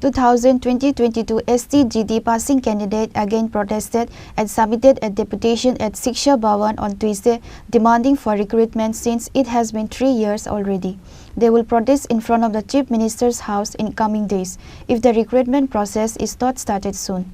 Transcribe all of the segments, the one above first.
2020-22 ST-GT passing candidate again protested and submitted a deputation at Shiksha Bhavan on Tuesday demanding for recruitment since it has been 3 years already. They will protest in front of the Chief Minister's house in coming days if the recruitment process is not started soon.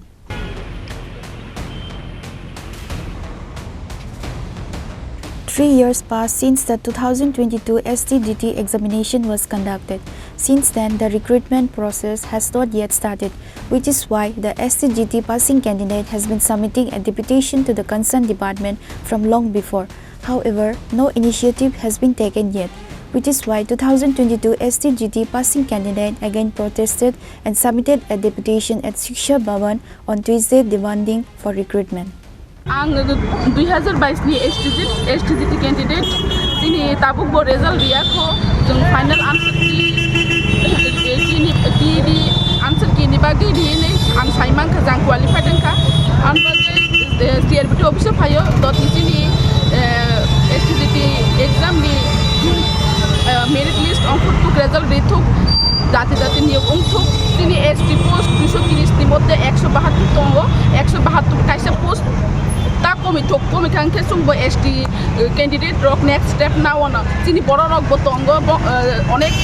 Three years passed since the 2022 ST-GT examination was conducted. Since then, the recruitment process has not yet started, which is why the ST-GT passing candidate has been submitting a deputation to the concerned department from long before. However, no initiative has been taken yet, which is why 2022 ST-GT passing candidate again protested and submitted a deputation at Shiksha Bhavan on Tuesday demanding for recruitment. आं 2022 नि ST-GT candidate दिनै दाबो result गैयाखौ जों final आनसार की आनसार की बागै दिनै आं साइमांखौ जां क्वालिफाइड अंखा आनबाजे CRBT अफिसाव फायो दतिनि ST-GT एग्जाम नि मेरिट लिस्ट अंकुर रिजल्ट रेथुक जाति नियोग अंथुक दिनै ST पोस्ट 230 नि मध्य 172 दङ 172 कायसा पोस्ट ता कमिथां के सुंबो ST कैंडिडेट रक नेक्स्ट स्टेप नाउ अन तिनि बड़ रक बतंग अनेक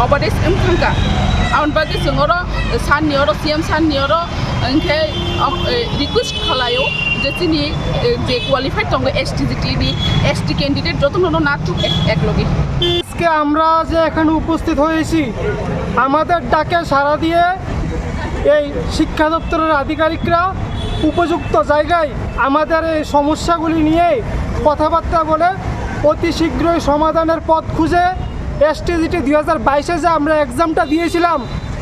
अबादेस एमखांगा आउन बागे जोंर साननियर CM साननियर अंखे रिक्वेस्ट खालायो जे तिनि जे क्वालिफाइड दङ ST-GT नि ST कैंडिडेट যতক্ষণ না টুক একলগে আজকে আমরা যে এখানে উপস্থিত হয়েছি আমাদের ডাকে সাড়া দিয়ে এই শিক্ষা দপ্তরের আধিকারিকরা উপযুক্ত জায়গায় আমাদের এই সমস্যাগুলি নিয়ে কথাবার্তা বলে অতি শীঘ্রই সমাধানের পথ খুঁজে ST-GT 2022-এ যে আমরা এক্সামটা দিয়েছিলাম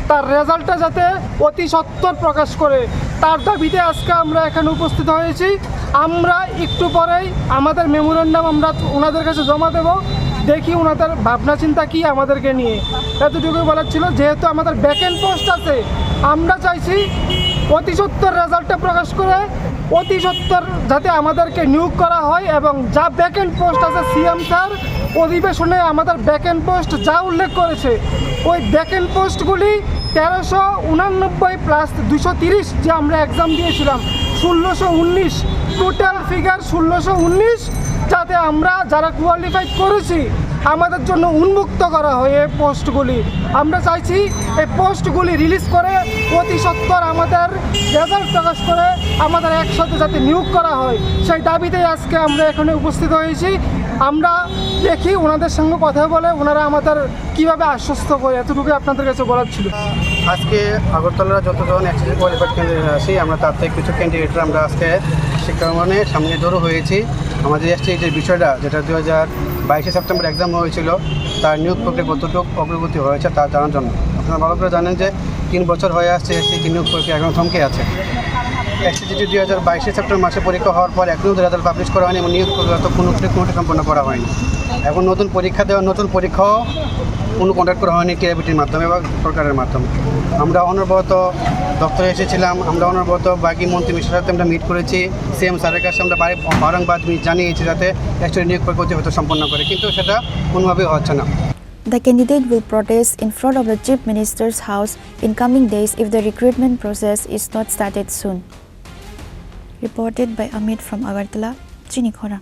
তার রেজাল্টটা যাতে অতি সত্বর প্রকাশ করে তার দাবিতে আজকে আমরা এখানে উপস্থিত হয়েছি। আমরা একটু পরেই আমাদের মেমোরেন্ডাম আমরা ওনাদের কাছে জমা দেব, দেখি ওনাদের ভাবনা চিন্তা কি আমাদেরকে নিয়ে। এতটুকুই বলার ছিল, যেহেতু আমাদের ভ্যাকেন্ট পোস্ট আছে আমরা চাইছি অতি সত্বর রেজাল্টটা প্রকাশ করে অতি সত্বর যাতে আমাদেরকে নিয়োগ করা হয় এবং যা ভ্যাকেন্ট পোস্ট আছে CM স্যার অধিবেশনে আমাদের ভ্যাকেন্ট পোস্ট যা উল্লেখ করেছে ওই ভ্যাকেন্ট পোস্টগুলি 1389 প্লাস 230 যে আমরা এক্সাম দিয়েছিলাম 1619 টোটাল ফিগার 1619 যাতে আমরা যারা কোয়ালিফাইড করেছি আমাদের জন্য উন্মুক্ত করা হয় এই পোস্টগুলি। আমরা চাইছি এই পোস্টগুলি রিলিজ করে অতি সত্বর আমাদের রেজাল্ট প্রকাশ করে আমাদের একসাথে যাতে নিয়োগ করা হয় সেই দাবিতে আজকে আমরা এখানে উপস্থিত হয়েছি। আমরা দেখি ওনাদের সঙ্গে কথা বলে ওনারা আমাদের কীভাবে আশ্বস্ত করে, এতটুকু আপনাদের কাছে বলার ছিল। আজকে আগরতলার যতজন ST-GT কোয়ালিফাইড ক্যান্ডিডেট আছি আমরা তার থেকে কিছু ক্যান্ডিডেটরা আমরা আজকে শিক্ষা ভবনের সামনে জড়ো হয়েছি। আমাদের ST-GTর বিষয়টা যেটা 2022 সেপ্টেম্বর এক্সাম হয়েছিল তার নিয়োগ প্রক্রিয়া কতটুকু অগ্রগতি হয়েছে তা জানার জন্য। আপনারা ভালো করে জানেন যে 3 বছর হয়ে আসছে ST-GT নিয়োগ প্রক্রিয়া এখন থমকে আছে। ST-GT 2022 সেপ্টেম্বর মাসে পরীক্ষা হওয়ার পর এখনও রেজাল্ট পাবলিশ করা হয়নি এবং নিয়োগ প্রক্রিয়া তো কোনোটি সম্পন্ন করা হয়নি। এখন নতুন পরীক্ষা দেওয়া নতুন পরীক্ষাও কোনো কন্ডাক্ট করা হয়নি ক্যাবিনেটের মাধ্যমে বা সরকারের মাধ্যমে। আমরা অনবরত দপ্তরে এসেছিলাম, আমরা অনবরত বাকি মন্ত্রী মিশ্রের সাথে আমরা মিট করেছি, CM স্যারের কাছে আমরা বারংবার জানিয়েছি যাতে ST-GT নিয়োগ প্রক্রিয়া হয়তো সম্পন্ন করে, কিন্তু সেটা কোনোভাবেই হচ্ছে না। The candidate will protest in front of the Chief Minister's house in coming days if the recruitment process is not started soon. Reported by Amit from Agartala, Chinikhora.